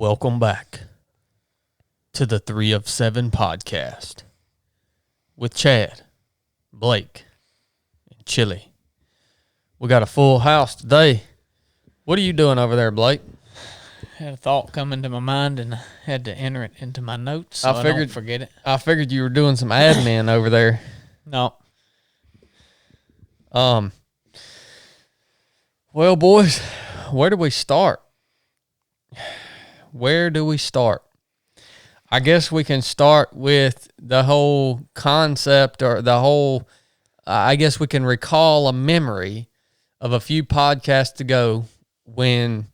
Welcome back to the 3 of 7 podcast with Chad, Blake, and Chili. We got a full house today. What are you doing over there, Blake? Had a thought come into my mind and I had to enter it into my notes so I don't forget it. I figured you were doing some admin over there. No. Well, boys, where do we start? Where do we start? I guess we can start with the whole concept or the whole, I guess we can recall a memory of a few podcasts ago when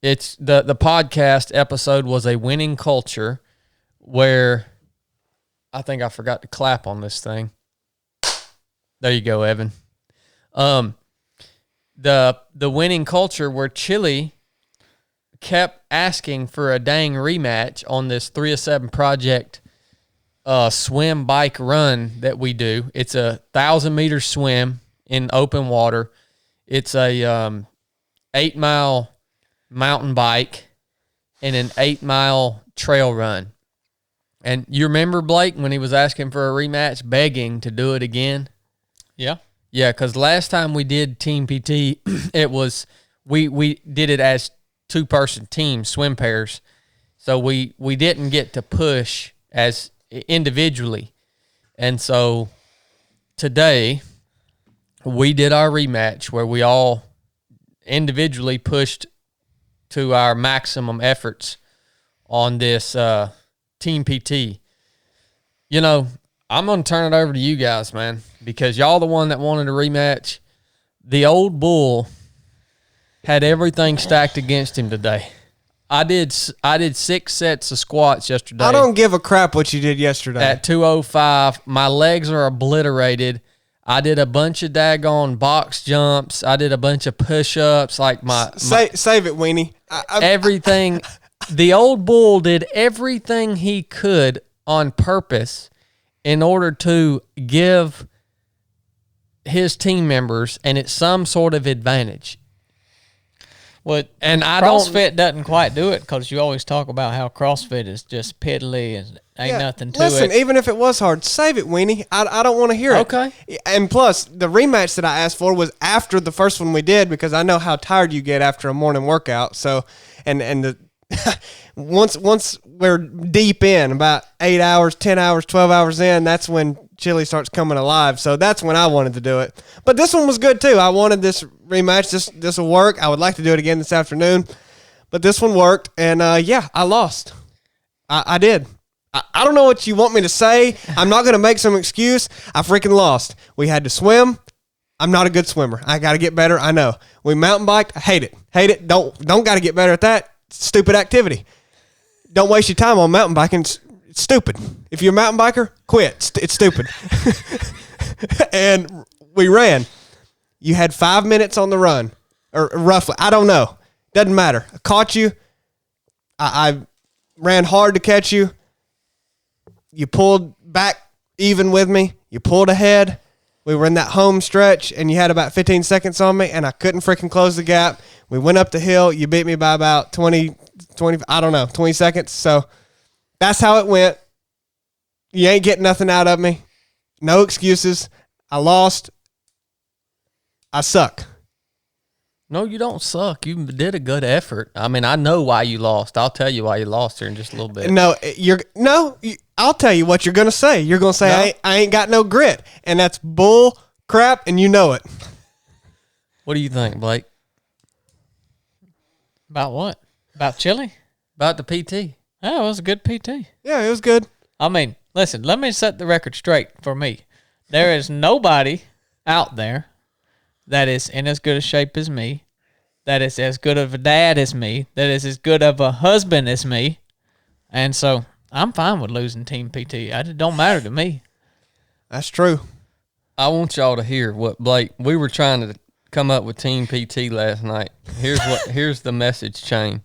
it's the podcast episode was a winning culture where I think I forgot to clap on this thing. There you go, Evan. The winning culture where Chili kept asking for a dang rematch on this 3 of 7 project swim bike run that we do. It's a 1,000-meter swim in open water. It's a 8-mile mountain bike and an 8-mile trail run. And you remember, Blake, when he was asking for a rematch, begging to do it again? Yeah. Yeah, because last time we did Team PT, it was we did it as two-person teams, swim pairs. So we didn't get to push as individually. And so today we did our rematch where we all individually pushed to our maximum efforts on this Team PT. You know, I'm going to turn it over to you guys, man, because y'all the one that wanted a rematch. The old bull had everything stacked against him today. I did 6 sets of squats yesterday. I don't give a crap what you did yesterday. At 205, my legs are obliterated. I did a bunch of daggone box jumps. I did a bunch of push-ups. Like Save it, Weenie. Everything. The old bull did everything he could on purpose in order to give his team members and it's some sort of advantage. Well, and CrossFit doesn't quite do it because you always talk about how CrossFit is just piddly and ain't nothing to it. Listen, even if it was hard, save it, Weenie. I don't want to hear it. Okay. And plus, the rematch that I asked for was after the first one we did because I know how tired you get after a morning workout. So, and the once we're deep in, about 8 hours, 10 hours, 12 hours in, that's when Chili starts coming alive. So that's when I wanted to do it. But this one was good too. I wanted this rematch. This will work. I would like to do it again this afternoon. But this one worked. And yeah, I lost. I did. I don't know what you want me to say. I'm not going to make some excuse. I freaking lost. We had to swim. I'm not a good swimmer. I got to get better. I know. We mountain biked. I hate it. Hate it. Don't got to get better at that. Stupid activity. Don't waste your time on mountain biking. It's stupid. If you're a mountain biker, quit. It's stupid. And we ran. You had 5 minutes on the run, or roughly. I don't know. Doesn't matter. I caught you. I ran hard to catch you. You pulled back even with me. You pulled ahead. We were in that home stretch, and you had about 15 seconds on me, and I couldn't freaking close the gap. We went up the hill. You beat me by about 20, I don't know, 20 seconds. So that's how it went. You ain't getting nothing out of me. No excuses. I lost. I suck. No, you don't suck. You did a good effort. I mean, I know why you lost. I'll tell you why you lost here in just a little bit. I'll tell you what you're going to say. You're going to say, no. I ain't got no grit. And that's bull crap, and you know it. What do you think, Blake? About what? About Chili? About the PT. Oh, it was a good PT. Yeah, it was good. I mean, listen, let me set the record straight for me. There is nobody out there that is in as good a shape as me, that is as good of a dad as me, that is as good of a husband as me. And so I'm fine with losing Team PT. It don't matter to me. That's true. I want y'all to hear what Blake, we were trying to come up with Team PT last night. Here's the message chain.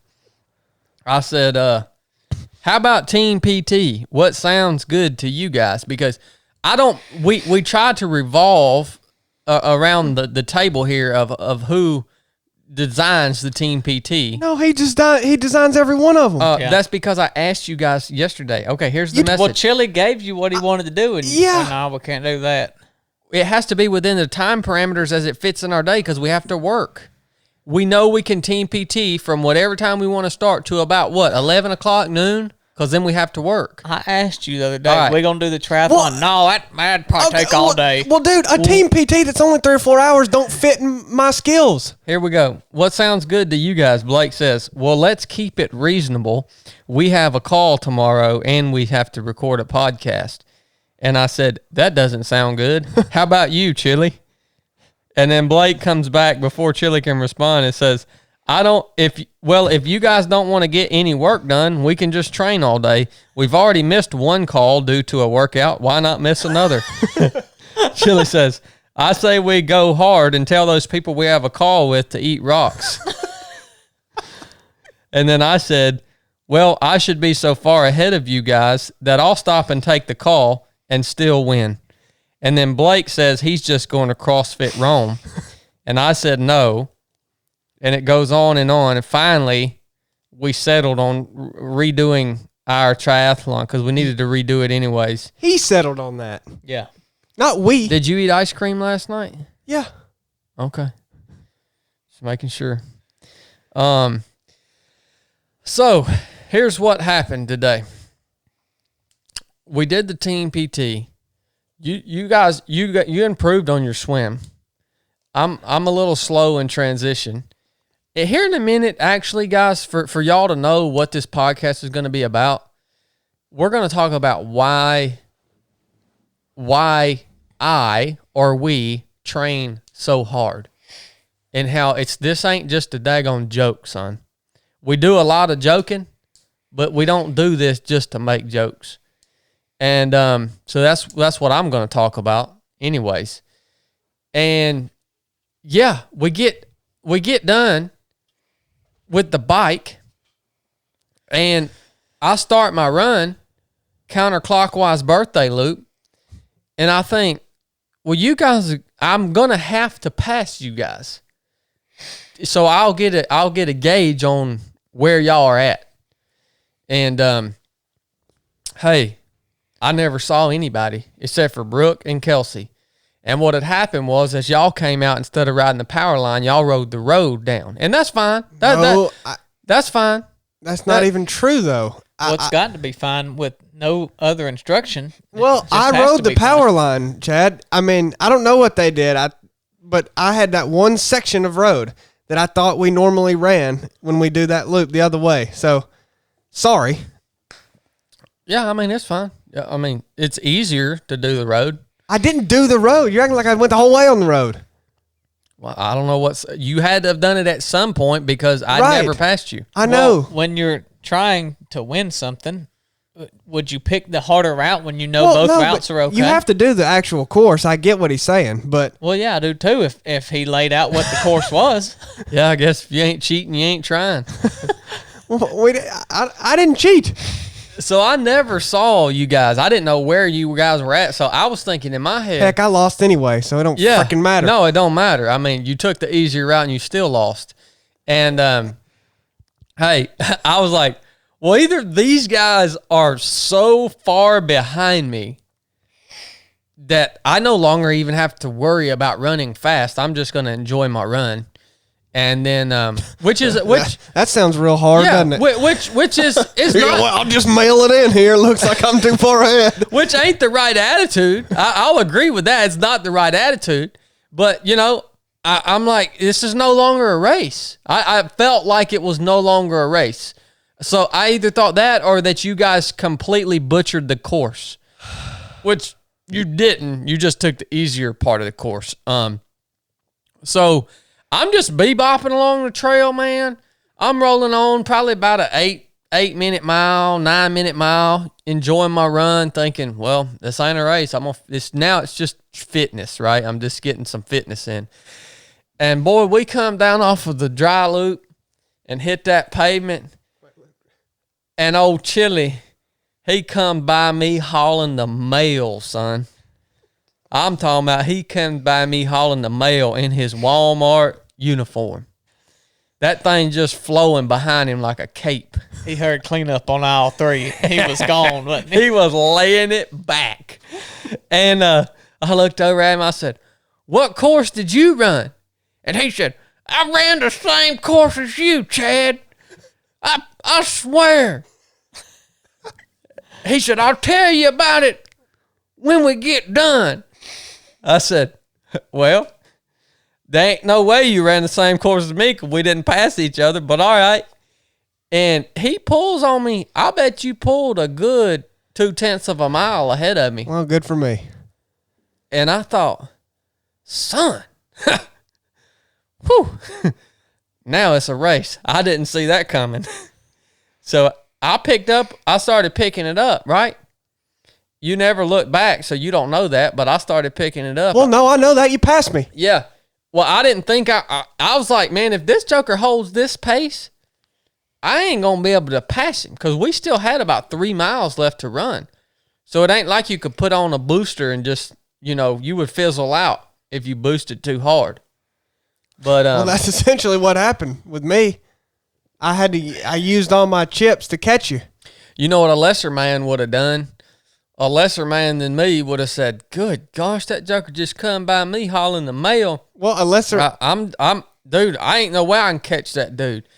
I said, how about Team PT? What sounds good to you guys? Because we tried to revolve around the table here of who designs the team PT. No, he designs every one of them. That's because I asked you guys yesterday. Okay, here's the message. Well, Chili gave you what he wanted to do, and no, we can't do that. It has to be within the time parameters as it fits in our day because we have to work. We know we can team PT from whatever time we want to start to about, 11 o'clock, noon? Because then we have to work. I asked you the other day, we're going to do the triathlon. No, that'd probably take all day. Well, dude, a team PT that's only 3 or 4 hours don't fit in my skills. Here we go. What sounds good to you guys? Blake says, well, let's keep it reasonable. We have a call tomorrow, and we have to record a podcast. And I said, that doesn't sound good. How about you, Chili? And then Blake comes back before Chili can respond and says, if you guys don't want to get any work done, we can just train all day. We've already missed one call due to a workout. Why not miss another? Chili says, I say we go hard and tell those people we have a call with to eat rocks. And then I said, well, I should be so far ahead of you guys that I'll stop and take the call and still win. And then Blake says he's just going to CrossFit Rome. And I said no. And it goes on. And finally, we settled on redoing our triathlon because we needed to redo it anyways. He settled on that. Yeah. Not we. Did you eat ice cream last night? Yeah. Okay. Just making sure. So here's what happened today. We did the team PT. You guys, you improved on your swim. I'm a little slow in transition. Here in a minute, actually, guys, for y'all to know what this podcast is going to be about, we're going to talk about why I or we train so hard and how this ain't just a daggone joke, son. We do a lot of joking, but we don't do this just to make jokes. And so that's what I'm going to talk about anyways. And yeah, we get done with the bike, and I start my run counterclockwise birthday loop, and I think, well, you guys, I'm gonna have to pass you guys, so I'll get a gauge on where y'all are at. And hey, I never saw anybody except for Brooke and Kelsey. And what had happened was, as y'all came out, instead of riding the power line, y'all rode the road down. And that's fine. That's fine. That's not even true, though. Well, it's got to be fine with no other instruction. Well, I rode the power line, Chad. I mean, I don't know what they did, but I had that one section of road that I thought we normally ran when we do that loop the other way. So, sorry. Yeah, I mean, it's fine. I mean, it's easier to do the road. I didn't do the road. You're acting like I went the whole way on the road. Well, I don't know you had to have done it at some point because I never passed you. I know. Well, when you're trying to win something, would you pick the harder route when you know both routes are okay? You have to do the actual course. I get what he's saying, but well, yeah, I do too. If he laid out what the course was, yeah, I guess if you ain't cheating, you ain't trying. Well, I didn't cheat. So I never saw you guys. I didn't know where you guys were at. So I was thinking in my head, heck, I lost anyway, so it don't freaking matter. No, it don't matter. I mean, you took the easier route and you still lost. And hey, I was like, well, either these guys are so far behind me that I no longer even have to worry about running fast. I'm just going to enjoy my run. And then, which that sounds real hard, doesn't it? Which is not. Well, I'll just mail it in here. Looks like I'm too far ahead. Which ain't the right attitude. I'll agree with that. It's not the right attitude. But I'm like, this is no longer a race. I felt like it was no longer a race. So I either thought that or that you guys completely butchered the course, which you didn't. You just took the easier part of the course. So I'm just bebopping along the trail, man. I'm rolling on probably about an 8-minute mile, 9-minute mile, enjoying my run, thinking, well, this ain't a race. It's just fitness, right? I'm just getting some fitness in. And boy, we come down off of the dry loop and hit that pavement. And old Chili, he come by me hauling the mail, son. I'm talking about he come by me hauling the mail in his Walmart uniform. That thing just flowing behind him like a cape. He heard cleanup on aisle 3. He was gone, wasn't he? He was laying it back. And I looked over at him. I said, "What course did you run?" And he said, "I ran the same course as you, Chad. I swear." He said, "I'll tell you about it when we get done." I said, "Well, there ain't no way you ran the same course as me because we didn't pass each other, but all right." And he pulls on me. I bet you pulled a good 0.2 of a mile ahead of me. Well, good for me. And I thought, son, whew, now it's a race. I didn't see that coming. So I started picking it up, right? You never look back, so you don't know that, but I started picking it up. Well, no, I know that. You passed me. Yeah. Well, I didn't think I was like, man, if this joker holds this pace, I ain't going to be able to pass him because we still had about 3 miles left to run. So it ain't like you could put on a booster and just, you would fizzle out if you boosted too hard. But well, that's essentially what happened with me. I used all my chips to catch you. You know what a lesser man would have done? A lesser man than me would have said, "Good gosh, that joker just come by me hauling the mail." Well, a lesser... Dude, I ain't no way I can catch that dude.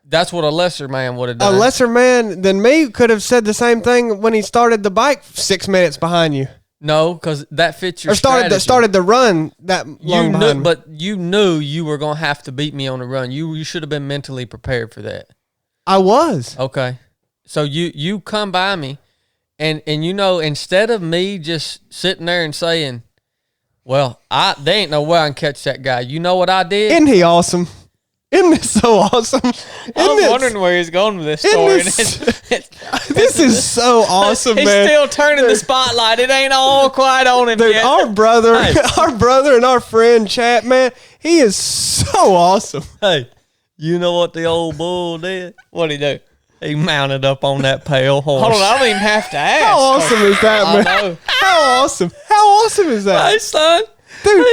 That's what a lesser man would have done. A lesser man than me could have said the same thing when he started the bike 6 minutes behind you. No, because that fits your strategy. Started the run that long behind me. But you knew you were going to have to beat me on the run. You should have been mentally prepared for that. I was. Okay. So you come by me, and instead of me just sitting there and saying, "Well, there ain't no way I can catch that guy," you know what I did? Isn't he awesome? Isn't this so awesome? I was wondering where he's going with this story. This is so awesome, he's man. He's still turning the spotlight. It ain't all quite on him Dude, yet. our brother and our friend Chat, man, he is so awesome. Hey, you know what the old bull did? What'd he do? He mounted up on that pale horse. Hold on, I don't even have to ask. How awesome is that, man? I know. How awesome is that? Hey, son. Dude,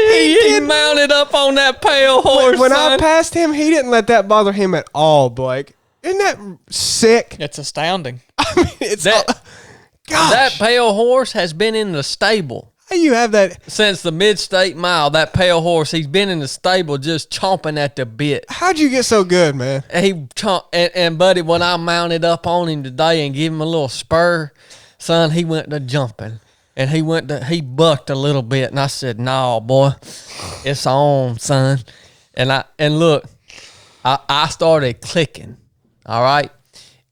he mounted up on that pale horse. When son. I passed him, he didn't let that bother him at all, Blake. Isn't that sick? It's astounding. I mean, it's that pale horse has been in the stable. How you have that since the mid-state mile? That pale horse, he's been in the stable just chomping at the bit. How'd you get so good, man? And buddy, when I mounted up on him today and gave him a little spur, son, he went to jumping. And he bucked a little bit, and I said, "No, boy, it's on, son." And look, I started clicking, all right?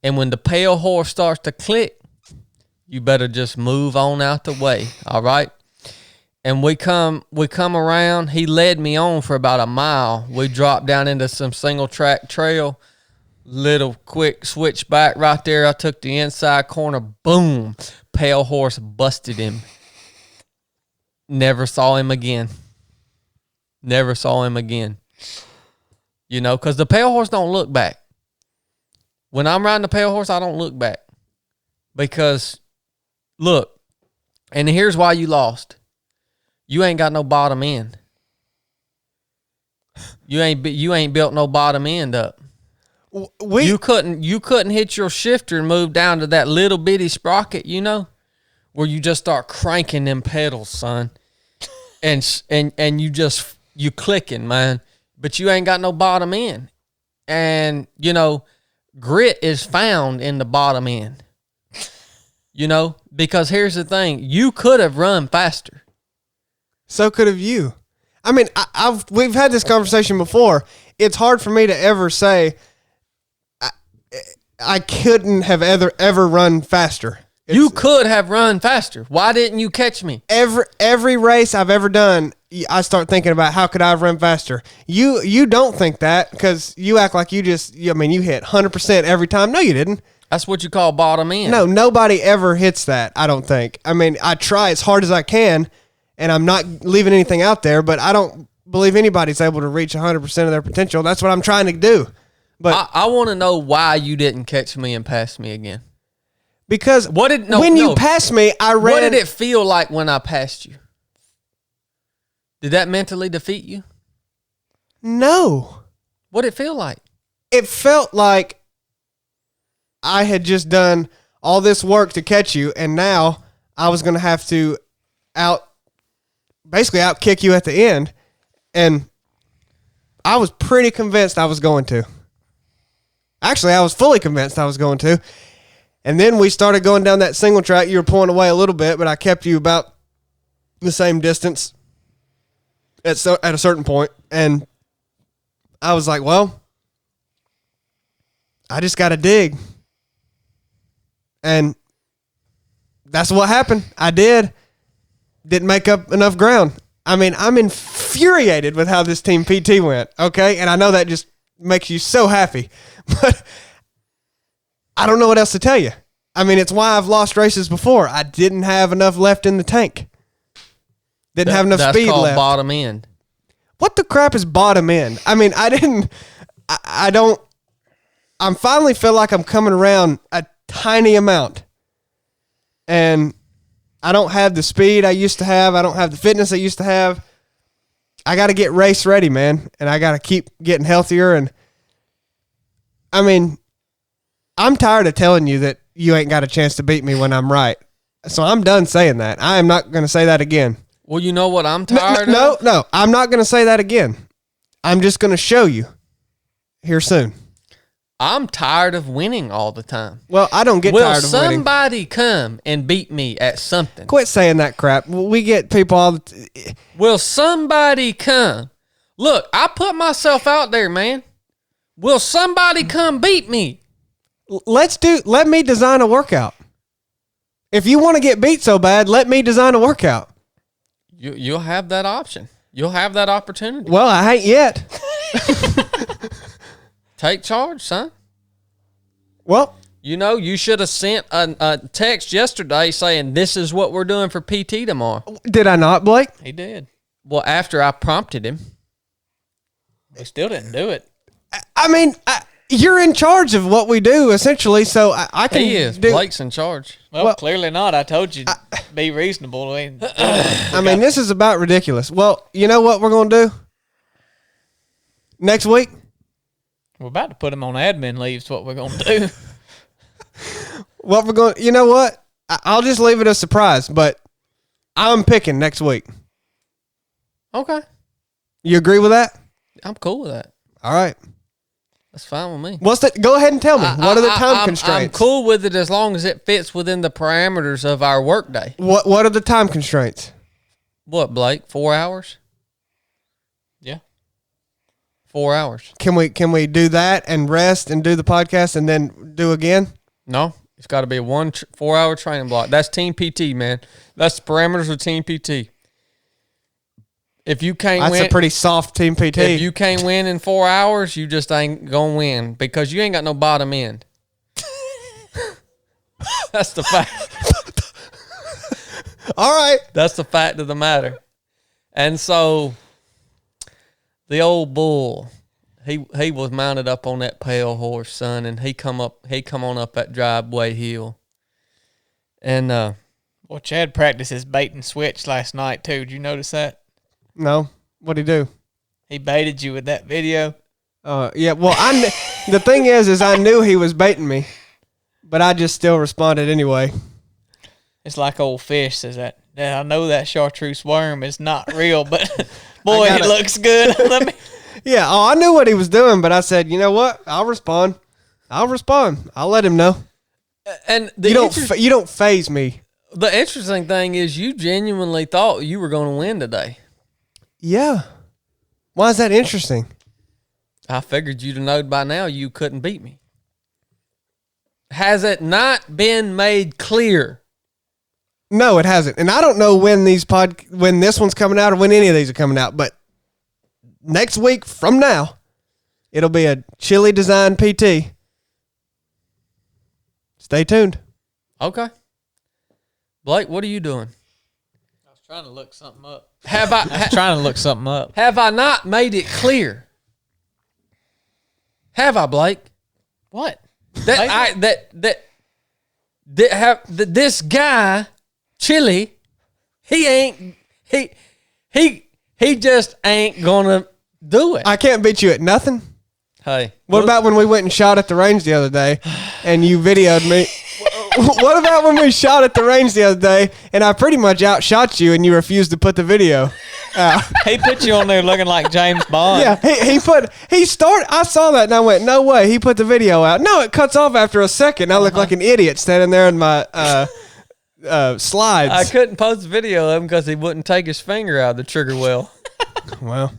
And when the pale horse starts to click, you better just move on out the way, all right? And we come around. He led me on for about a mile. We dropped down into some single track trail. Little quick switch back right there. I took the inside corner. Boom. Pale horse busted him. Never saw him again. Never saw him again. Because the pale horse don't look back. When I'm riding the pale horse, I don't look back. Because, look, and here's why you lost. You ain't got no bottom end. You ain't built no bottom end up. You couldn't hit your shifter and move down to that little bitty sprocket, where you just start cranking them pedals, son, and you clicking, man, but you ain't got no bottom end, and grit is found in the bottom end, because here's the thing, you could have run faster. So could have you. I mean, we've had this conversation before. It's hard for me to ever say I couldn't have ever run faster. You could have run faster. Why didn't you catch me? Every race I've ever done, I start thinking about how could I have run faster. You don't think that because you act like you hit 100% every time. No, you didn't. That's what you call bottom end. No, nobody ever hits that, I don't think. I mean, I try as hard as I can, and I'm not leaving anything out there, but I don't believe anybody's able to reach 100% of their potential. That's what I'm trying to do. But I want to know why you didn't catch me and pass me again. Because you passed me, I ran. What did it feel like when I passed you? Did that mentally defeat you? No. What'd it feel like? It felt like I had just done all this work to catch you, and now I was going to have to basically out kick you at the end. And I was pretty convinced I was going to. Actually, I was fully convinced I was going to. And then we started going down that single track. You were pulling away a little bit, but I kept you about the same distance at a certain point. And I was like, well, I just got to dig. And that's what happened. I did. Didn't make up enough ground. I mean, I'm infuriated with how this Team PT went, okay? And I know that just makes you so happy. But I don't know what else to tell you. I mean, it's why I've lost races before. I didn't have enough left in the tank. Didn't have enough speed That's called left. bottom end. What the crap is bottom end? I mean, I finally feel like I'm coming around a tiny amount. And I don't have the speed I used to have. I don't have the fitness I used to have. I got to get race ready, man. And I got to keep getting healthier. And I mean, I'm tired of telling you that you ain't got a chance to beat me when I'm right. So I'm done saying that. I am not going to say that again. Well, you know what I'm tired of? No, I'm not going to say that again. I'm just going to show you here soon. I'm tired of winning all the time. Well, I don't get tired of winning. Will somebody come and beat me at something? Quit saying that crap. We get people all the Will somebody come? Look, I put myself out there, man. Will somebody come beat me? Let me design a workout. If you want to get beat so bad, let me design a workout. You'll have that option. You'll have that opportunity. Well, I ain't yet. Take charge, son. Well, you know, you should have sent a text yesterday saying this is what we're doing for PT tomorrow. Did I not, Blake? He did. Well, after I prompted him. He still didn't do it. I mean, you're in charge of what we do, essentially, so I can He is. Blake's in charge. Well, clearly not. I told you to be reasonable. I mean, this is about ridiculous. Well, you know what we're going to do? Next week? We're about to put him on admin leave is what we're going to do. What we're going, you know what? I'll just leave it a surprise, but I'm picking next week. Okay. You agree with that? I'm cool with that. All right. That's fine with me. What's that? Go ahead and tell me. What are the time constraints? I'm cool with it as long as it fits within the parameters of our workday. What are the time constraints? What, Blake? 4 hours? Yeah. 4 hours. Can we do that and rest and do the podcast and then do again? No. It's got to be a 4 hour training block. That's Team PT, man. That's the parameters of Team PT. If you can't win, that's a pretty soft Team PT. If you can't win in 4 hours, you just ain't gonna win because you ain't got no bottom end. That's the fact. All right. That's the fact of the matter. And so the old bull, he was mounted up on that pale horse, son, and he come on up that driveway hill. And well, Chad practiced his bait and switch last night too. Did you notice that? No. What'd he do? He baited you with that video. Yeah. Well, the thing is I knew he was baiting me, but I just still responded anyway. It's like old fish says that. Yeah, I know that chartreuse worm is not real, but boy, it looks good. Let me. Yeah. Oh, I knew what he was doing, but I said, you know what? I'll respond. I'll let him know. And you don't faze me. The interesting thing is you genuinely thought you were going to win today. Yeah. Why is that interesting? I figured you'd have known by now you couldn't beat me. Has it not been made clear? No, it hasn't. And I don't know when when this one's coming out or when any of these are coming out, but next week from now, it'll be a Chili Design PT. Stay tuned. Okay. Blake, what are you doing? I was trying to look something up. Trying to look something up. Have I not made it clear? Have I, Blake? What? This guy, Chili, he just ain't gonna do it. I can't beat you at nothing. Hey. What about when we went and shot at the range the other day and you videoed me? What about when we shot at the range the other day and I pretty much outshot you and you refused to put the video out? He put you on there looking like James Bond. Yeah, I saw that and I went, no way, he put the video out. No, it cuts off after a second. I look like an idiot standing there in my slides. I couldn't post a video of him because he wouldn't take his finger out of the trigger well. Well,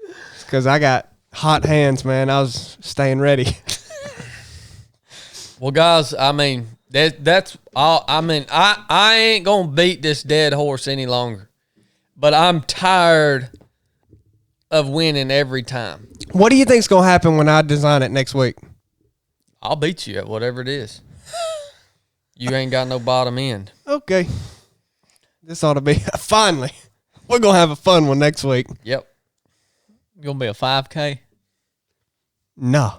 it's because I got hot hands, man. I was staying ready. Well, guys, I mean, that's all. I mean, I ain't going to beat this dead horse any longer. But I'm tired of winning every time. What do you think's going to happen when I design it next week? I'll beat you at whatever it is. You ain't got no bottom end. Okay. This ought to be, finally, we're going to have a fun one next week. Yep. Gonna be a 5K? No.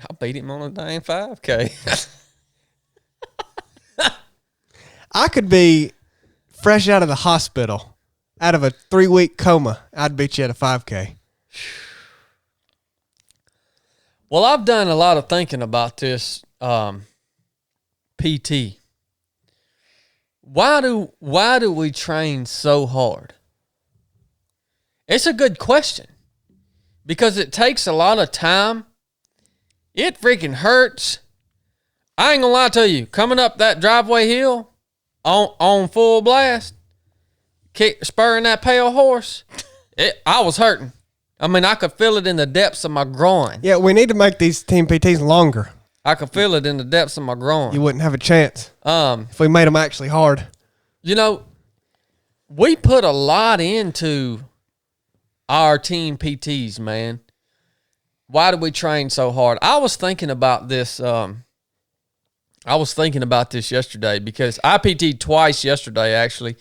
I'll beat him on a dang 5K. I could be fresh out of the hospital, out of a 3-week coma. I'd beat you at a 5K. Well, I've done a lot of thinking about this PT. Why do we train so hard? It's a good question because it takes a lot of time. It freaking hurts. I ain't gonna lie to you. Coming up that driveway hill on full blast, spurring that pale horse, I was hurting. I mean, I could feel it in the depths of my groin. Yeah, we need to make these team PTs longer. I could feel it in the depths of my groin. You wouldn't have a chance if we made them actually hard. You know, we put a lot into our team PTs, man. Why do we train so hard? I was thinking about this. Yesterday because I PT'd twice yesterday, actually.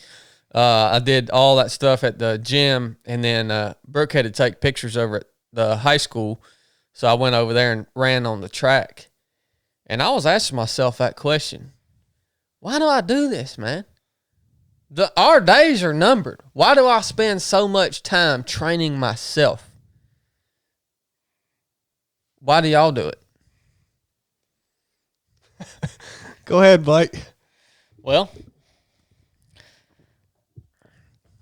I did all that stuff at the gym, and then Brooke had to take pictures over at the high school. So I went over there and ran on the track. And I was asking myself that question. Why do I do this, man? Our days are numbered. Why do I spend so much time training myself? Why do y'all do it? Go ahead, Blake. Well,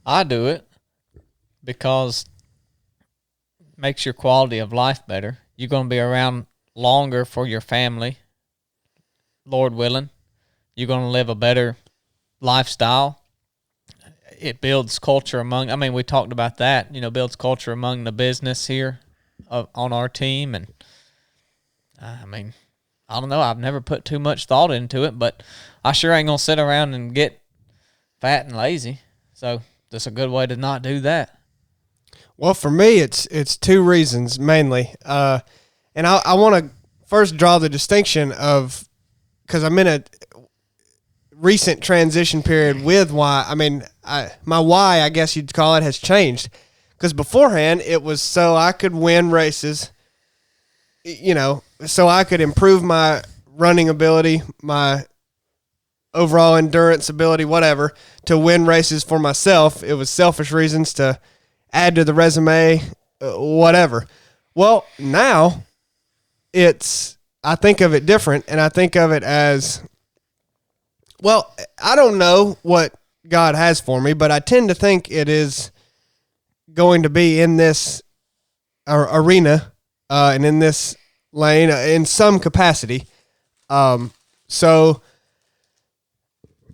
I do it because it makes your quality of life better. You're going to be around longer for your family, Lord willing. You're going to live a better lifestyle. It builds culture we talked about that, builds culture among the business here on our team. And I don't know. I've never put too much thought into it, but I sure ain't going to sit around and get fat and lazy. So that's a good way to not do that. Well, for me, it's 2 reasons mainly. And I want to first draw the distinction of, because I'm in a recent transition period with why. My why, I guess you'd call it, has changed. Because beforehand, it was so I could win races, so I could improve my running ability, my overall endurance ability, whatever, to win races for myself. It was selfish reasons to add to the resume, whatever. Well, now I think of it different, and I think of it as, well, I don't know what God has for me, but I tend to think it is going to be in this arena and in this lane in some capacity. So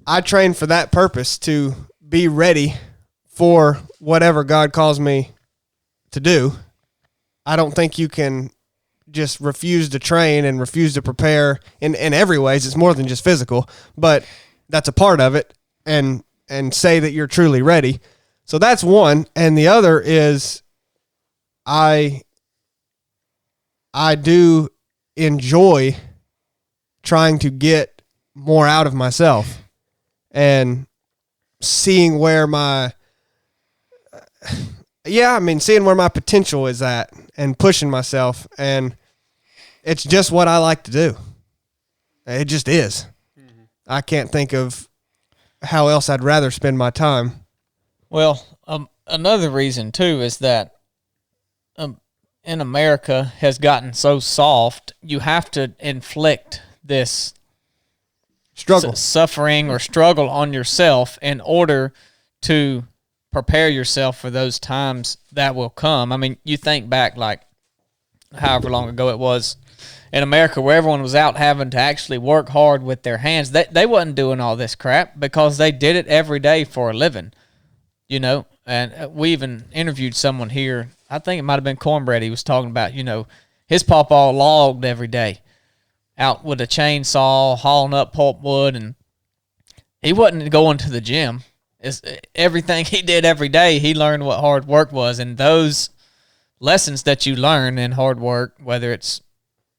I train for that purpose, to be ready for whatever God calls me to do. I don't think you can just refuse to train and refuse to prepare in every ways. It's more than just physical, but that's a part of it, and say that you're truly ready. So that's one. And the other is I do enjoy trying to get more out of myself and seeing where seeing where my potential is at and pushing myself. And it's just what I like to do. It just is. Mm-hmm. I can't think of how else I'd rather spend my time. Well, another reason too is that in America has gotten so soft, you have to inflict this Struggle. suffering or struggle on yourself in order to prepare yourself for those times that will come. I mean, you think back like however long ago it was in America where everyone was out having to actually work hard with their hands. They wasn't doing all this crap because they did it every day for a living, you know. And we even interviewed someone here. I think it might have been Cornbread. He was talking about, you know, his pawpaw logged every day out with a chainsaw, hauling up pulpwood, and he wasn't going to the gym. It's everything he did every day, he learned what hard work was. And those lessons that you learn in hard work, whether it's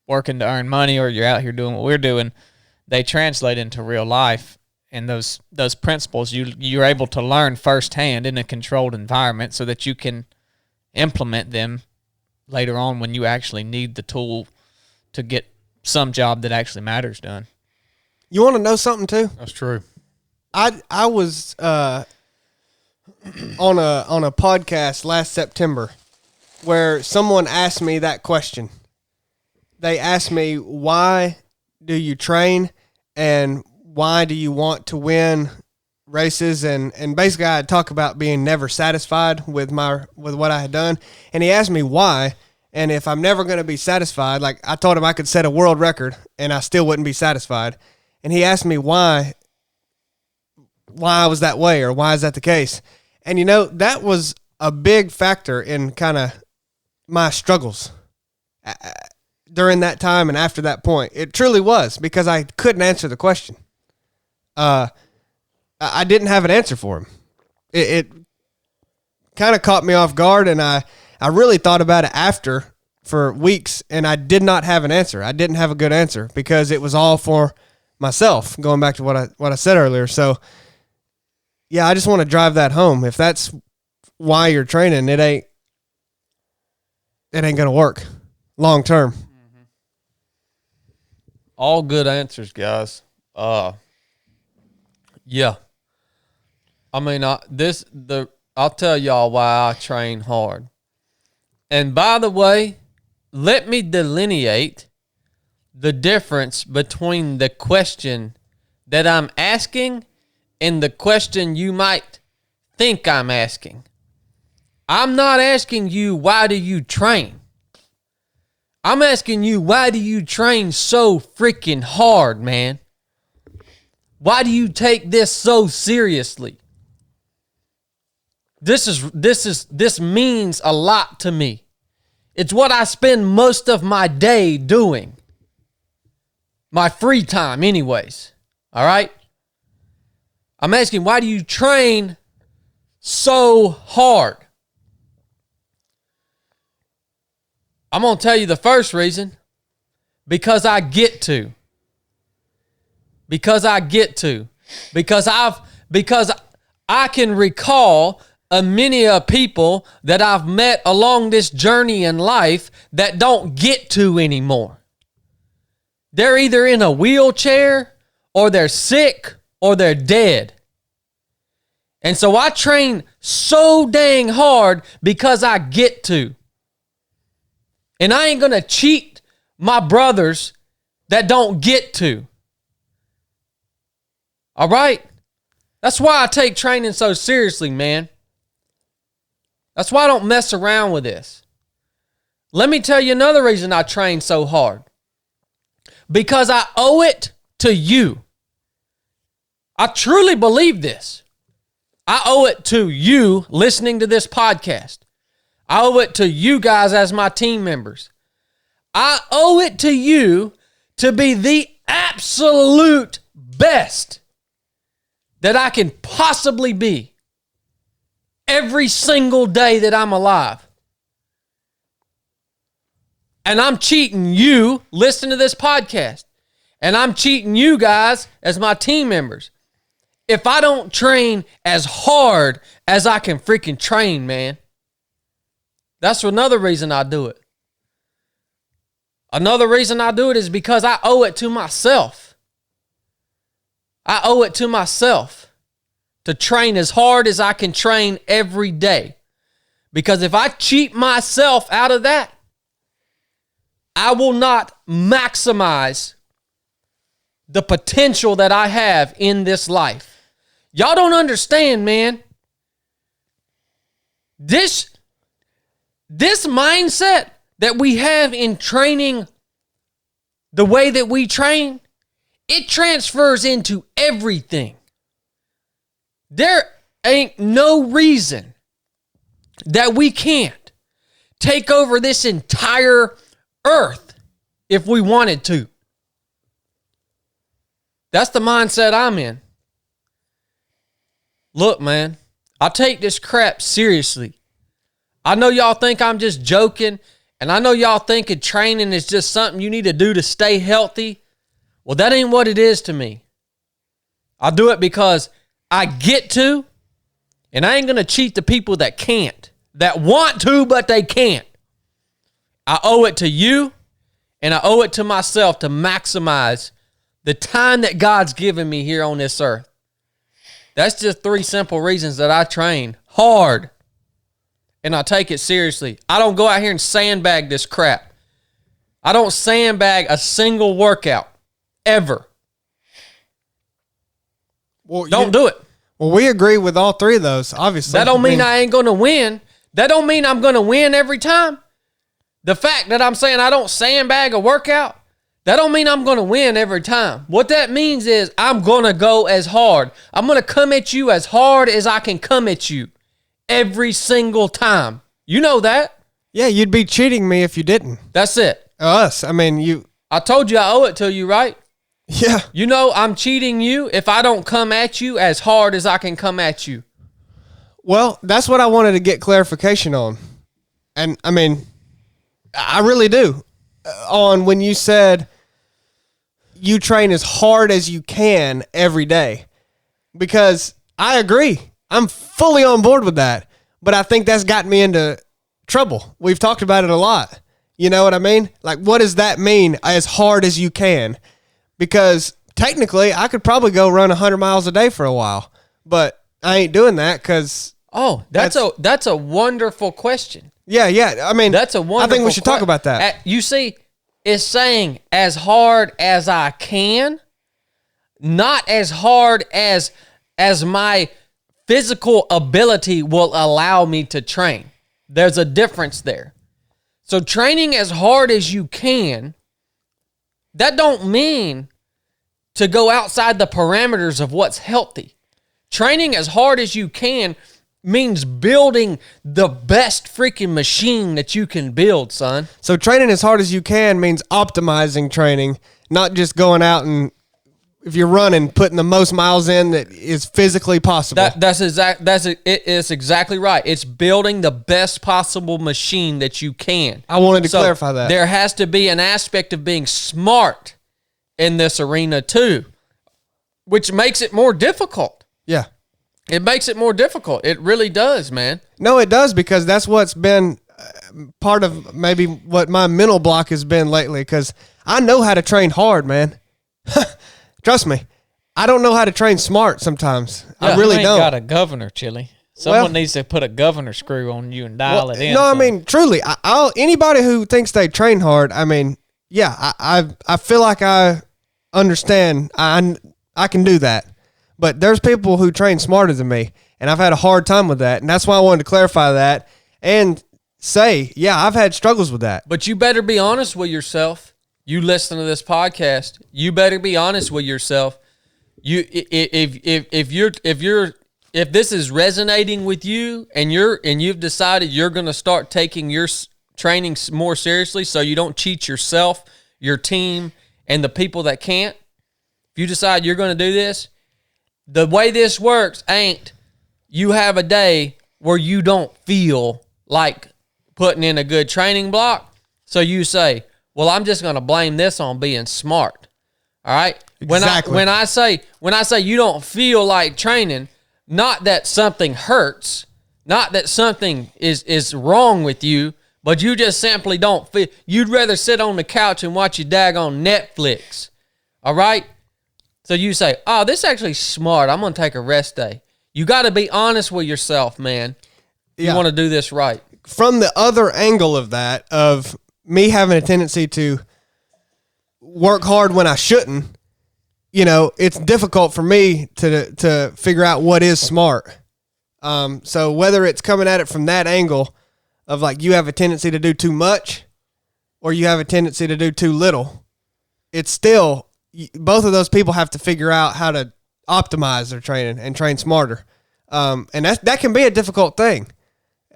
working to earn money or you're out here doing what we're doing, they translate into real life. And those principles you're able to learn firsthand in a controlled environment so that you can implement them later on when you actually need the tool to get some job that actually matters done. You want to know something too? That's true. I was on a podcast last September where someone asked me that question. They asked me, why do you train and why do you want to win races? And basically I had talked about being never satisfied with what I had done. And he asked me why. And if I'm never going to be satisfied, like I told him I could set a world record and I still wouldn't be satisfied. And he asked me why I was that way or why is that the case? And you know, that was a big factor in kind of my struggles during that time and after that point. It truly was, because I couldn't answer the question. I didn't have an answer for him. It kind of caught me off guard, and I really thought about it after for weeks, and I did not have an answer. I didn't have a good answer because it was all for myself, going back to what I said earlier. So, yeah, I just want to drive that home. If that's why you're training, it ain't going to work long term. All good answers, guys. Yeah. I mean, I'll tell y'all why I train hard. And by the way, let me delineate the difference between the question that I'm asking and the question you might think I'm asking. I'm not asking you, why do you train? I'm asking you, why do you train so freaking hard, man? Why do you take this so seriously? This means a lot to me. It's what I spend most of my day doing. My free time anyways. All right? I'm asking, why do you train so hard? I'm going to tell you the first reason. Because I get to. Because I can recall many people that I've met along this journey in life that don't get to anymore. They're either in a wheelchair or they're sick or they're dead. And so I train so dang hard because I get to. And I ain't going to cheat my brothers that don't get to. All right? That's why I take training so seriously, man. That's why I don't mess around with this. Let me tell you another reason I train so hard. Because I owe it to you. I truly believe this. I owe it to you listening to this podcast. I owe it to you guys as my team members. I owe it to you to be the absolute best that I can possibly be every single day that I'm alive. And I'm cheating you listening to this podcast. And I'm cheating you guys as my team members. If I don't train as hard as I can freaking train, man. That's another reason I do it. Another reason I do it is because I owe it to myself. I owe it to myself to train as hard as I can train every day. Because if I cheat myself out of that, I will not maximize the potential that I have in this life. Y'all don't understand, man. This mindset that we have in training, the way that we train, it transfers into everything. There ain't no reason that we can't take over this entire earth if we wanted to. That's the mindset I'm in. Look, man, I take this crap seriously. I know y'all think I'm just joking, and I know y'all thinking training is just something you need to do to stay healthy. Well, that ain't what it is to me. I do it because I get to, and I ain't going to cheat the people that can't, that want to, but they can't. I owe it to you, and I owe it to myself to maximize the time that God's given me here on this earth. That's just 3 simple reasons that I train hard, and I take it seriously. I don't go out here and sandbag this crap. I don't sandbag a single workout, ever. Well, don't do it. Well, we agree with all 3 of those, obviously. That don't mean I ain't going to win. That don't mean I'm going to win every time. The fact that I'm saying I don't sandbag a workout, that don't mean I'm going to win every time. What that means is I'm going to go as hard. I'm going to come at you as hard as I can come at you every single time. You know that. Yeah, you'd be cheating me if you didn't. That's it. Us. I mean, you. I told you I owe it to you, right? Yeah. You know I'm cheating you if I don't come at you as hard as I can come at you. Well, that's what I wanted to get clarification on. And, I mean, I really do. On when you said you train as hard as you can every day. Because I agree. I'm fully on board with that. But I think that's gotten me into trouble. We've talked about it a lot. You know what I mean? Like, what does that mean, as hard as you can? Because technically, I could probably go run 100 miles a day for a while. But I ain't doing that because... Oh, that's a wonderful question. Yeah. I mean, that's a wonderful I think we should talk about that. You see, it's saying as hard as I can, not as hard as my physical ability will allow me to train. There's a difference there. So training as hard as you can, that don't mean to go outside the parameters of what's healthy. Training as hard as you can means building the best freaking machine that you can build, son. So training as hard as you can means optimizing training, not just going out and, if you're running, putting the most miles in that is physically possible. It's exactly right. It's building the best possible machine that you can. I wanted to clarify that. There has to be an aspect of being smart in this arena too, which makes it more difficult. Yeah. It makes it more difficult. It really does, man. No, it does, because that's what's been part of maybe what my mental block has been lately, because I know how to train hard, man. Trust me. I don't know how to train smart sometimes. Yeah, I really you ain't don't. got a governor, Chili. Someone needs to put a governor screw on you and dial it in. No, I mean, truly, anybody who thinks they train hard, I mean, yeah, I feel like I understand. I can do that. But there's people who train smarter than me, and I've had a hard time with that. And that's why I wanted to clarify that and say, yeah, I've had struggles with that. But you better be honest with yourself. You listen to this podcast, you better be honest with yourself. If this is resonating with you and you've decided you're going to start taking your training more seriously so you don't cheat yourself, your team, and the people that can't, if you decide you're going to do this, the way this works ain't you have a day where you don't feel like putting in a good training block. So you say, well, I'm just going to blame this on being smart. All right? Exactly. When I say you don't feel like training, not that something hurts, not that something is wrong with you, but you just simply don't feel. You'd rather sit on the couch and watch your daggone Netflix. All right? So you say, oh, this is actually smart. I'm going to take a rest day. You got to be honest with yourself, man. You want to do this right. From the other angle of that, of me having a tendency to work hard when I shouldn't, it's difficult for me to figure out what is smart. So whether it's coming at it from that angle of like you have a tendency to do too much or you have a tendency to do too little, it's still, both of those people have to figure out how to optimize their training and train smarter. And that can be a difficult thing.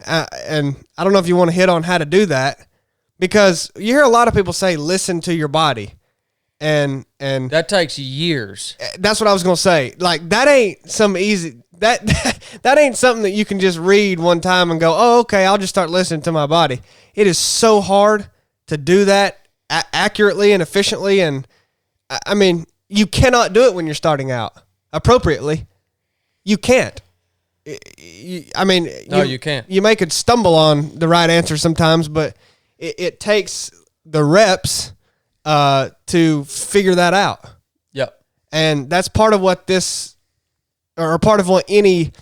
And I don't know if you want to hit on how to do that, because you hear a lot of people say, listen to your body. And that takes years. That's what I was going to say. Like, that ain't some easy, that ain't something that you can just read one time and go, oh, okay, I'll just start listening to my body. It is so hard to do that accurately and efficiently. And I mean, you cannot do it when you're starting out appropriately. You can't. No, you can't. You may could stumble on the right answer sometimes, but it takes the reps to figure that out. Yep. And that's part of what part of what any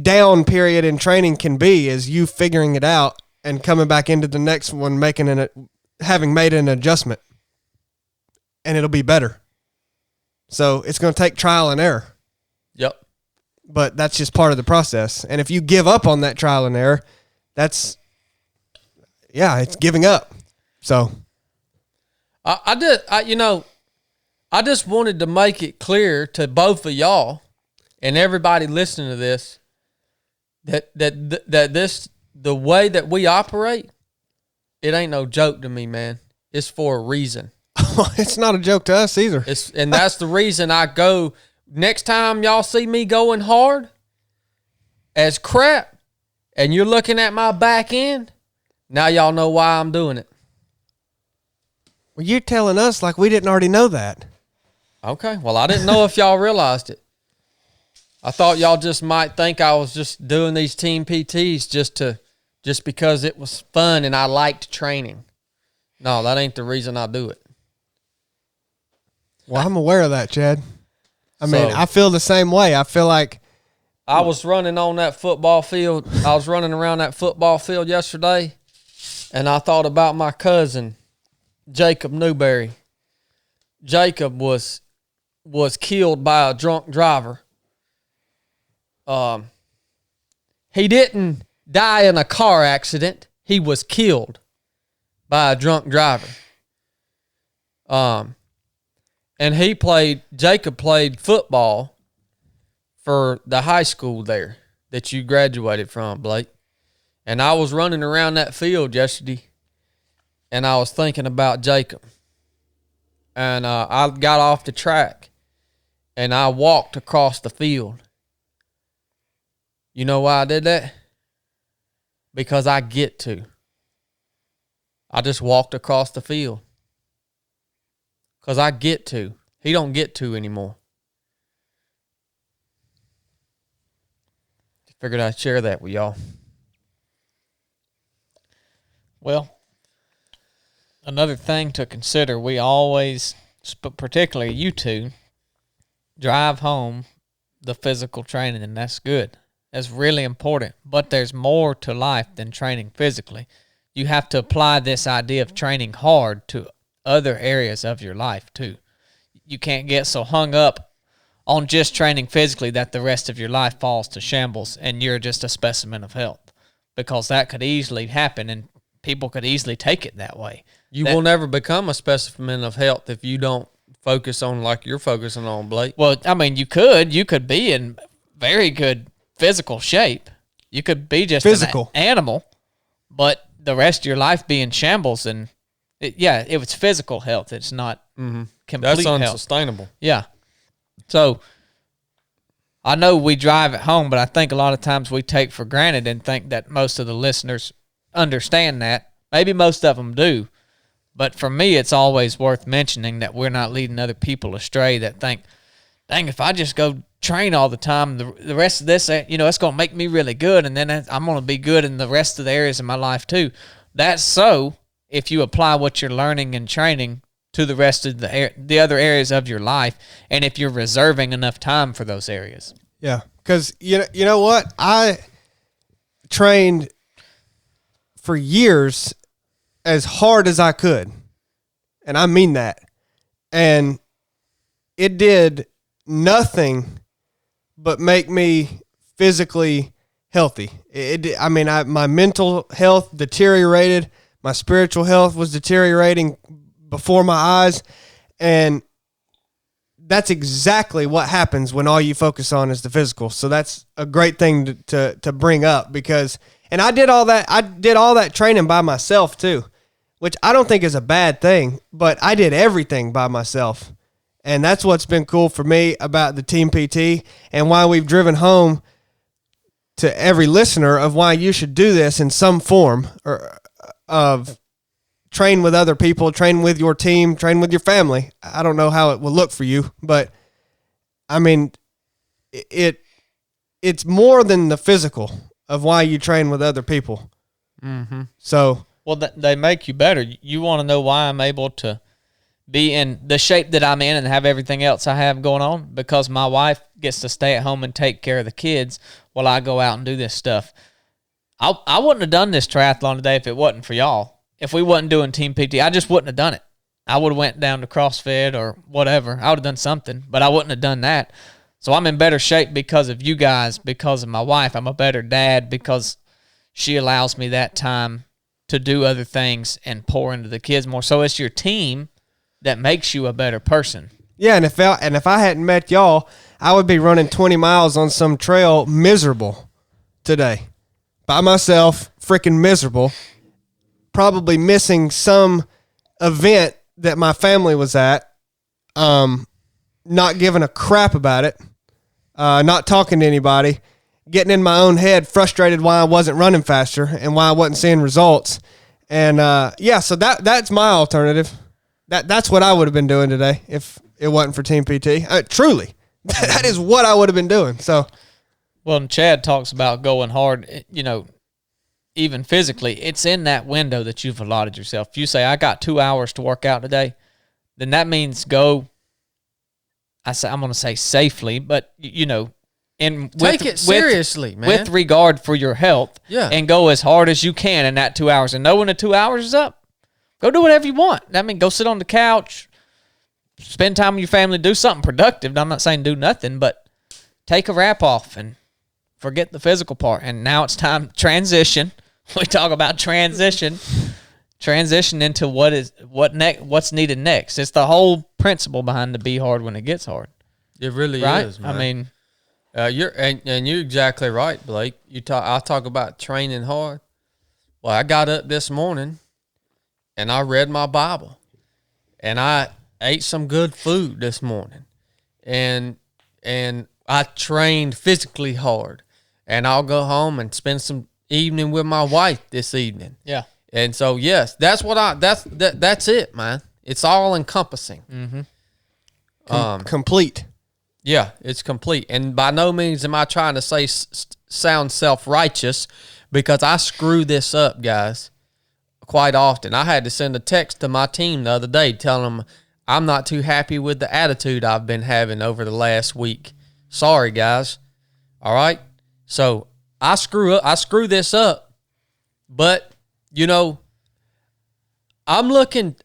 down period in training can be, is you figuring it out and coming back into the next one, having made an adjustment, and it'll be better. So it's going to take trial and error. Yep. But that's just part of the process. And if you give up on that trial and error, it's giving up. So I just wanted to make it clear to both of y'all and everybody listening to this that the way that we operate, it ain't no joke to me, man. It's for a reason. It's not a joke to us either. And that's the reason I go. Next time y'all see me going hard as crap and you're looking at my back end, now y'all know why I'm doing it. Well, you're telling us like we didn't already know that. Okay. Well, I didn't know if y'all realized it. I thought y'all just might think I was just doing these team PTs just because it was fun and I liked training. No, that ain't the reason I do it. Well, I'm aware of that, Chad. I mean, I feel the same way. I feel like I was running on that football field. I was running around that football field yesterday, and I thought about my cousin, Jacob Newberry. Jacob was killed by a drunk driver. He didn't die in a car accident. He was killed by a drunk driver. And Jacob played football for the high school there that you graduated from, Blake. And I was running around that field yesterday, and I was thinking about Jacob. And I got off the track, and I walked across the field. You know why I did that? Because I get to. I just walked across the field. Because I get to. He don't get to anymore. Figured I'd share that with y'all. Well, another thing to consider, we always, particularly you two, drive home the physical training, and that's good. That's really important. But there's more to life than training physically. You have to apply this idea of training hard to other areas of your life too. You can't get so hung up on just training physically that the rest of your life falls to shambles and you're just a specimen of health, because that could easily happen and people could easily take it that way. You will never become a specimen of health if you don't focus on like you're focusing on, Blake. Well, I mean, you could be in very good physical shape. You could be just physical an animal, but the rest of your life be in shambles. And it was physical health. It's not complete That's health. unsustainable. Yeah. So I know we drive at home, but I think a lot of times we take for granted and think that most of the listeners understand that. Maybe most of them do. But for me, it's always worth mentioning that we're not leading other people astray that think, dang, if I just go train all the time, the rest of this, it's going to make me really good, and then I'm going to be good in the rest of the areas of my life too. That's so if you apply what you're learning and training to the rest of the other areas of your life, and if you're reserving enough time for those areas. Yeah, because you know what? I trained for years as hard as I could. And I mean that. And it did nothing but make me physically healthy. My mental health deteriorated. My spiritual health was deteriorating before my eyes. And that's exactly what happens when all you focus on is the physical. So that's a great thing to bring up because, and I did all that training by myself too, which I don't think is a bad thing, but I did everything by myself. And that's what's been cool for me about the Team PT and why we've driven home to every listener of why you should do this in some form or of train with other people, train with your team, train with your family. I don't know how it will look for you, but I mean, it's more than the physical of why you train with other people. Mm-hmm. So, well, they make you better. You want to know why I'm able to be in the shape that I'm in and have everything else I have going on? Because my wife gets to stay at home and take care of the kids while I go out and do this stuff. I wouldn't have done this triathlon today if it wasn't for y'all. If we wasn't doing Team PT, I just wouldn't have done it. I would have went down to CrossFit or whatever. I would have done something, but I wouldn't have done that. So I'm in better shape because of you guys, because of my wife. I'm a better dad because she allows me that time to do other things and pour into the kids more. So it's your team that makes you a better person. Yeah, and if I hadn't met y'all, I would be running 20 miles on some trail miserable today. By myself, freaking miserable. Probably missing some event that my family was at, not giving a crap about it, not talking to anybody, getting in my own head, frustrated why I wasn't running faster and why I wasn't seeing results. And so that's my alternative. That's what I would have been doing today if it wasn't for Team PT. Truly, that is what I would have been doing. So, well, and Chad talks about going hard, even physically. It's in that window that you've allotted yourself. If you say, I got 2 hours to work out today, then that means go, I'm going to say safely, but, take it seriously, man. With regard for your health, and go as hard as you can in that 2 hours. And know when the 2 hours is up, go do whatever you want. I mean, go sit on the couch, spend time with your family, do something productive. I'm not saying do nothing, but take a wrap off and forget the physical part. And now it's time to transition. We talk about transition into what's needed next. It's the whole principle behind the be hard when it gets hard. It really right? is, man. I mean, you're exactly right, Blake. I talk about training hard. Well, I got up this morning and I read my Bible and I ate some good food this morning and I trained physically hard, and I'll go home and spend some evening with my wife this evening. Yeah. And so, yes, that's it, man. It's all encompassing. Mm-hmm. Complete. Yeah, it's complete. And by no means am I trying to say sound self-righteous, because I screw this up, guys, quite often. I had to send a text to my team the other day telling them I'm not too happy with the attitude I've been having over the last week. Sorry, guys. All right? So I screw this up, but I'm looking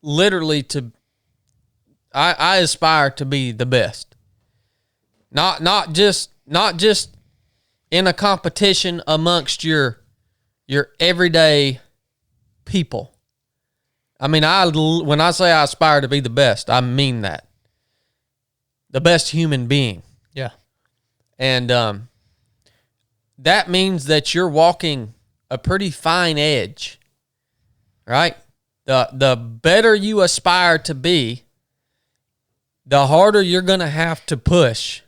literally to, I aspire to be the best. Not just in a competition amongst your everyday people. I mean, when I say I aspire to be the best, I mean that. The best human being. Yeah. And that means that you're walking a pretty fine edge, right? The better you aspire to be, the harder you're going to have to push,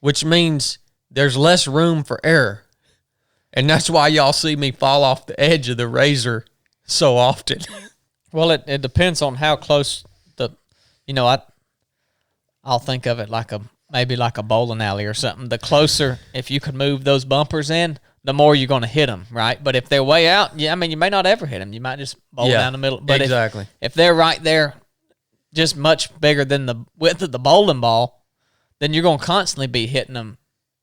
which means there's less room for error. And that's why y'all see me fall off the edge of the razor so often. Well, it depends on how close I'll think of it maybe like a bowling alley or something. The closer, if you could move those bumpers in, the more you're going to hit them, right? But if they're way out, you may not ever hit them. You might just bowl down the middle. But exactly. If they're right there, just much bigger than the width of the bowling ball, then you're going to constantly be hitting them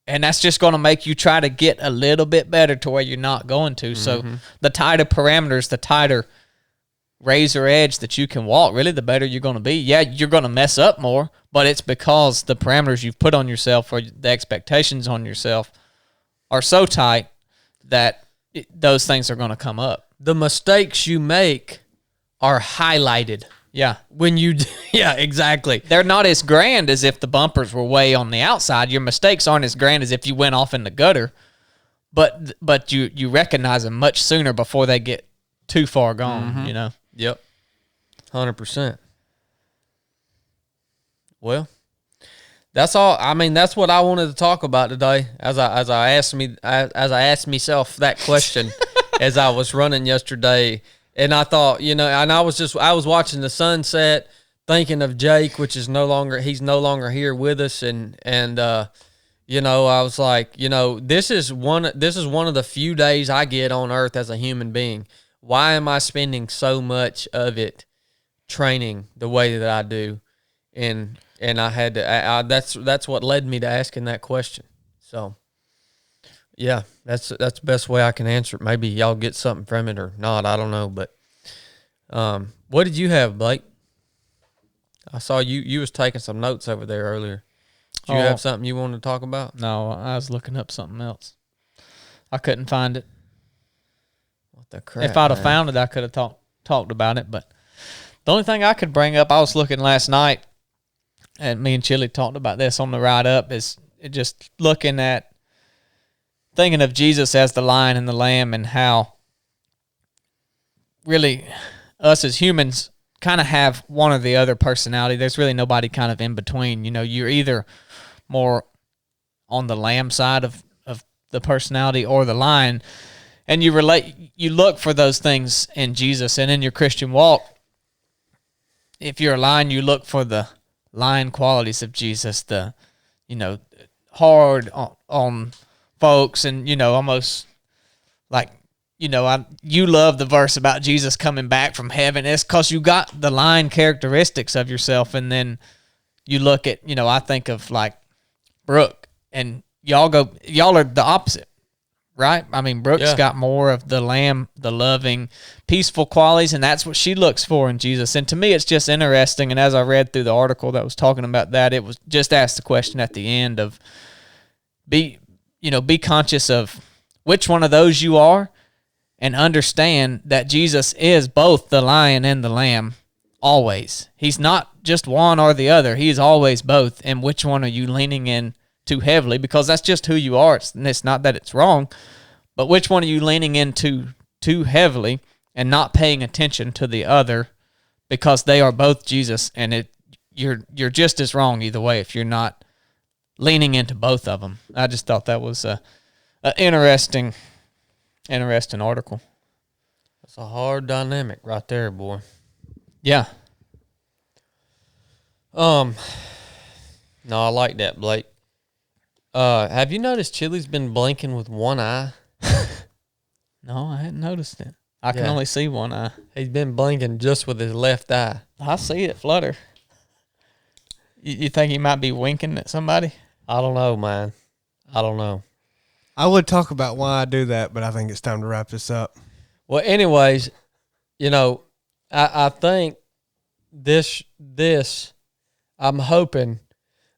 And that's just going to make you try to get a little bit better to where you're not going to. So the tighter parameters, the tighter razor edge that you can walk, really the better you're going to be. Yeah, you're going to mess up more, but it's because the parameters you've put on yourself or the expectations on yourself are so tight that those things are going to come up. The mistakes you make are highlighted. Yeah. Yeah, exactly. They're not as grand as if the bumpers were way on the outside. Your mistakes aren't as grand as if you went off in the gutter, but you recognize them much sooner before they get too far gone, you know? Yep. 100%. Well, that's all. I mean, that's what I wanted to talk about today as I asked myself that question as I was running yesterday. And I thought, and I was watching the sunset, thinking of Jake, which is he's no longer here with us. And I was like, this is one of the few days I get on earth as a human being. Why am I spending so much of it training the way that I do? And I had to, that's what led me to asking that question. So yeah, that's the best way I can answer it. Maybe y'all get something from it or not. I don't know. But what did you have, Blake? I saw you was taking some notes over there earlier. Did you have something you wanted to talk about? No, I was looking up something else. I couldn't find it. What the crap? If I'd have found it, I could have talked about it. But the only thing I could bring up, I was looking last night, and me and Chili talked about this on the ride up, is just thinking of Jesus as the lion and the lamb, and how really us as humans kind of have one or the other personality. There's really nobody kind of in between. You're either more on the lamb side of the personality or the lion, and you look for those things in Jesus. And in your Christian walk, if you're a lion, you look for the lion qualities of Jesus, the hard on folks, and almost like you love the verse about Jesus coming back from heaven. It's because you got the lion characteristics of yourself. And then you look at I think of like Brooke, and y'all are the opposite, right? I mean, Brooke's got more of the lamb, the loving, peaceful qualities, and that's what she looks for in Jesus. And to me, it's just interesting. And as I read through the article that was talking about that, it was just asked the question at the end of be conscious of which one of those you are, and understand that Jesus is both the lion and the lamb always. He's not just one or the other. He is always both. And which one are you leaning in too heavily? Because that's just who you are. It's not that it's wrong, but which one are you leaning into too heavily and not paying attention to the other, because they are both Jesus, and you're just as wrong either way if you're not leaning into both of them. I just thought that was a interesting article. That's a hard dynamic right there, boy. Yeah. No, I like that, Blake. Have you noticed Chili's been blinking with one eye? No, I hadn't noticed it. I can only see one eye. He's been blinking just with his left eye. I see it flutter. You think he might be winking at somebody? I don't know, man. I don't know. I would talk about why I do that, but I think it's time to wrap this up. Well, anyways, I think this I'm hoping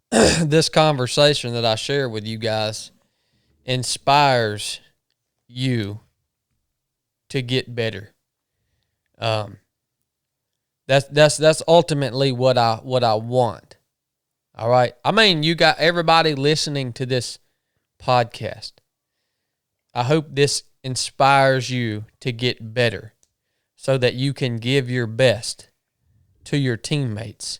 this conversation that I share with you guys inspires you to get better. That's ultimately what I want. All right. I mean, you got everybody listening to this podcast. I hope this inspires you to get better so that you can give your best to your teammates.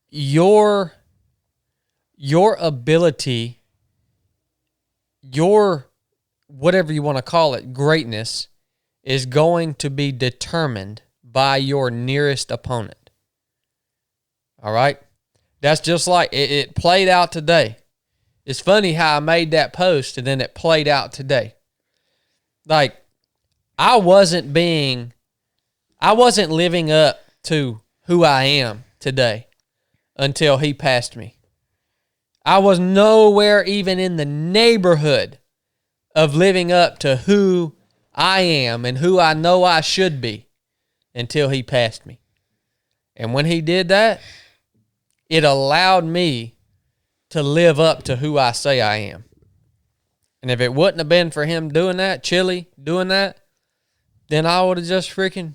Your ability, your whatever you want to call it, greatness is going to be determined by your nearest opponent. All right? That's just like it played out today. It's funny how I made that post and then it played out today. Like, I wasn't living up to who I am today until he passed me. I was nowhere even in the neighborhood of living up to who I am and who I know I should be until he passed me. And when he did that, it allowed me to live up to who I say I am. And if it wouldn't have been for him doing that, Chili doing that, then I would have just freaking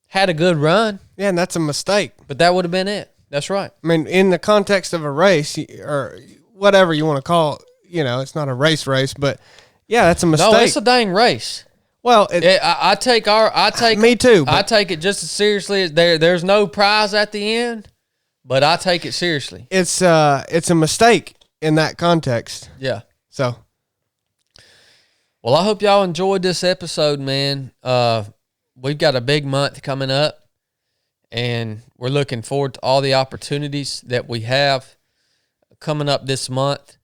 had a good run. Yeah, and that's a mistake. But that would have been it. That's right. I mean, in the context of a race or whatever you want to call it, it's not a race, but yeah, that's a mistake. No, it's a dang race. Well, I take me too. I take it just as seriously as there's no prize at the end, but I take it seriously. It's a mistake in that context. Yeah. So, well, I hope y'all enjoyed this episode, man. We've got a big month coming up, and we're looking forward to all the opportunities that we have coming up this month.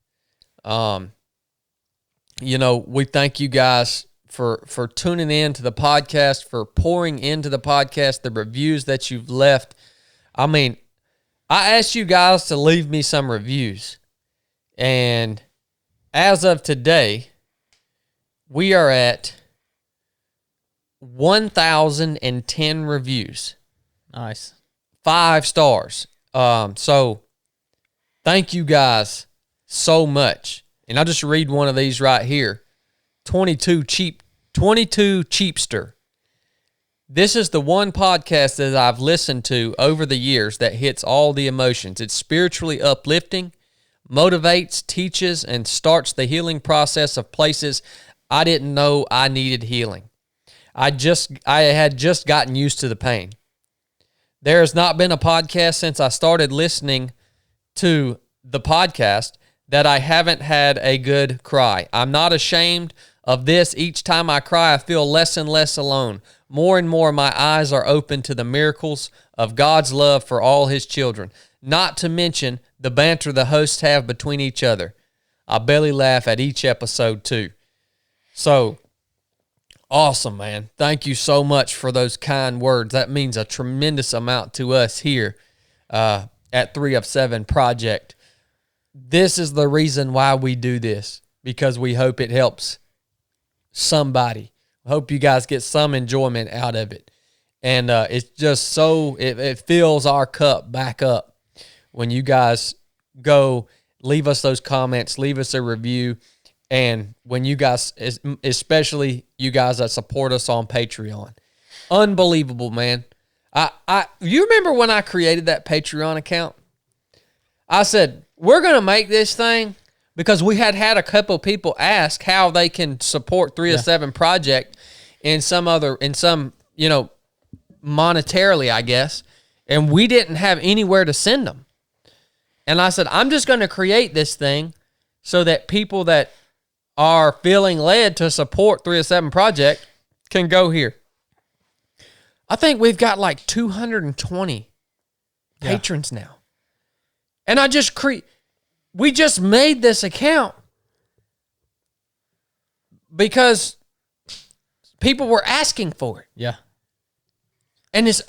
We thank you guys for tuning in to the podcast, for pouring into the podcast, the reviews that you've left. I mean, I asked you guys to leave me some reviews, and as of today, we are at 1,010 reviews. Nice. 5 stars. So thank you guys so much. And I'll just read one of these right here. 22 Cheapster. This is the one podcast that I've listened to over the years that hits all the emotions. It's spiritually uplifting, motivates, teaches, and starts the healing process of places I didn't know I needed healing. I had just gotten used to the pain. There has not been a podcast since I started listening to the podcast that I haven't had a good cry. I'm not ashamed of this. Each time I cry, I feel less and less alone. More and more, my eyes are open to the miracles of God's love for all his children, not to mention the banter the hosts have between each other. I belly laugh at each episode too. So, awesome, man. Thank you so much for those kind words. That means a tremendous amount to us here at 3 of 7 Project. This is the reason why we do this, because we hope it helps somebody. I hope you guys get some enjoyment out of it. And it's just so, it fills our cup back up when you guys go leave us those comments, leave us a review. And when you guys, especially you guys that support us on Patreon, unbelievable, man. You remember when I created that Patreon account? I said, we're going to make this thing, because we had a couple people ask how they can support 3 of 7 Project in some, monetarily, I guess. And we didn't have anywhere to send them. And I said, I'm just going to create this thing so that people that are feeling led to support 3 of 7 Project can go here. I think we've got like 220 patrons now. And we just made this account because people were asking for it. Yeah. And it's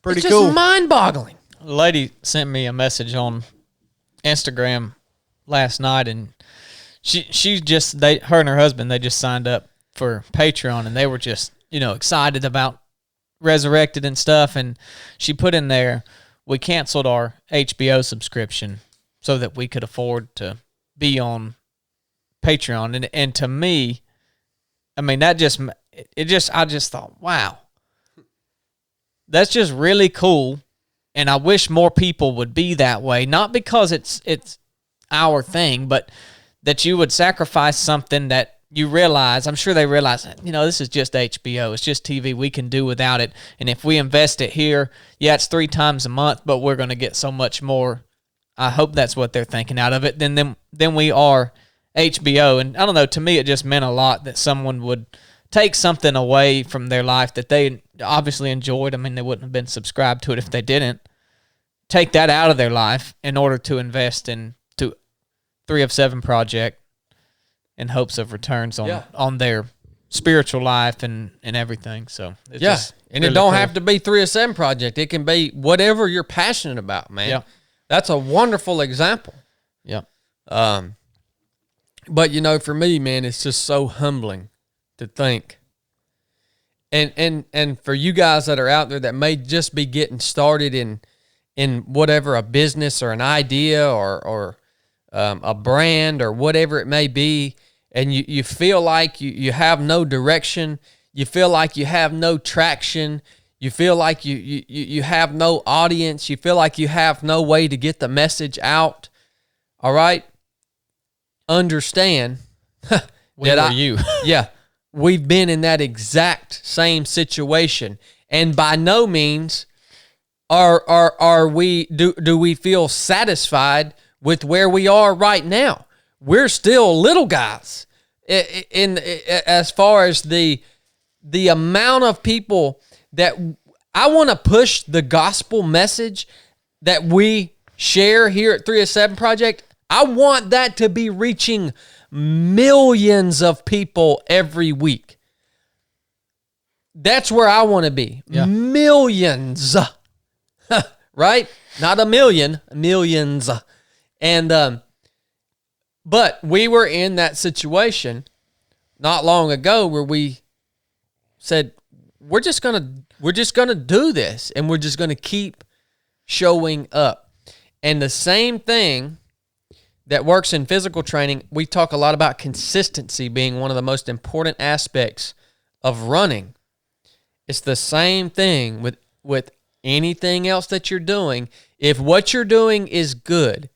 pretty just cool. mind-boggling. A lady sent me a message on Instagram last night, and her and her husband, they just signed up for Patreon, and they were just, excited about Resurrected and stuff. And she put in there, we canceled our HBO subscription so that we could afford to be on Patreon. And to me, I mean, I just thought, wow, that's just really cool. And I wish more people would be that way. Not because it's our thing, but that you would sacrifice something that you realize, I'm sure they realize, this is just HBO. It's just TV. We can do without it. And if we invest it here, it's 3 times a month, but we're going to get so much more. I hope that's what they're thinking out of it than we are HBO. And I don't know, to me, it just meant a lot that someone would take something away from their life that they obviously enjoyed. I mean, they wouldn't have been subscribed to it if they didn't. Take that out of their life in order to invest into 3 of 7 Project in hopes of returns on their spiritual life and everything. So it's just and really it don't cool. have to be 3 of 7 Project. It can be whatever you're passionate about, man. Yeah. That's a wonderful example. Yeah. But for me, man, it's just so humbling to think. And for you guys that are out there that may just be getting started in whatever, a business or an idea or a brand or whatever it may be, and you feel like you have no direction, you feel like you have no traction, you feel like you have no audience, you feel like you have no way to get the message out, all right? Understand you. Yeah, we've been in that exact same situation, and by no means are we do we feel satisfied with where we are right now. We're still little guys in as far as the amount of people that I want to push the gospel message that we share here at 307 Project. I want that to be reaching millions of people every week. That's where I want to be. Yeah. Millions. Right? Not a million, millions. And but we were in that situation not long ago where we said we're just gonna do this, and we're just gonna keep showing up. And the same thing that works in physical training, we talk a lot about consistency being one of the most important aspects of running. It's the same thing with anything else that you're doing. If what you're doing is good,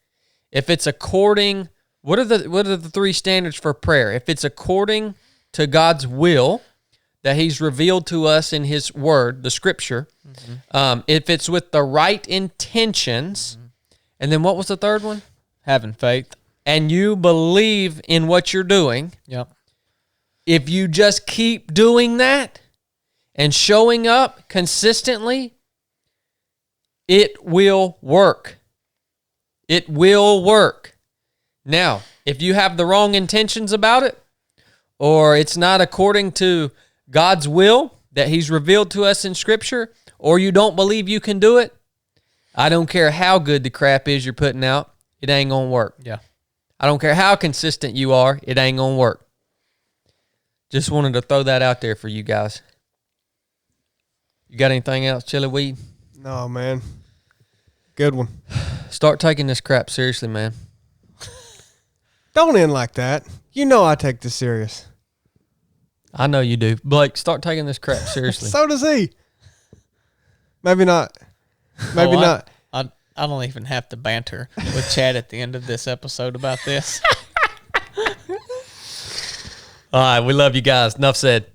if it's according, what are the three standards for prayer? If it's according to God's will that He's revealed to us in His Word, the Scripture, if it's with the right intentions, and then what was the third one? Having faith. And you believe in what you're doing. Yep. If you just keep doing that and showing up consistently, it will work. It will work. Now, if you have the wrong intentions about it, or it's not according to God's will that He's revealed to us in Scripture, or you don't believe you can do it, I don't care how good the crap is you're putting out, it ain't going to work. Yeah. I don't care how consistent you are, it ain't going to work. Just wanted to throw that out there for you guys. You got anything else, Chili Weed? No, man. Good one. Start taking this crap seriously, man. Don't end like that. You know I take this serious. I know you do. Blake, start taking this crap seriously. So does he. Maybe not. Maybe not. I don't even have to banter with Chad at the end of this episode about this. All right, we love you guys. Nuff said.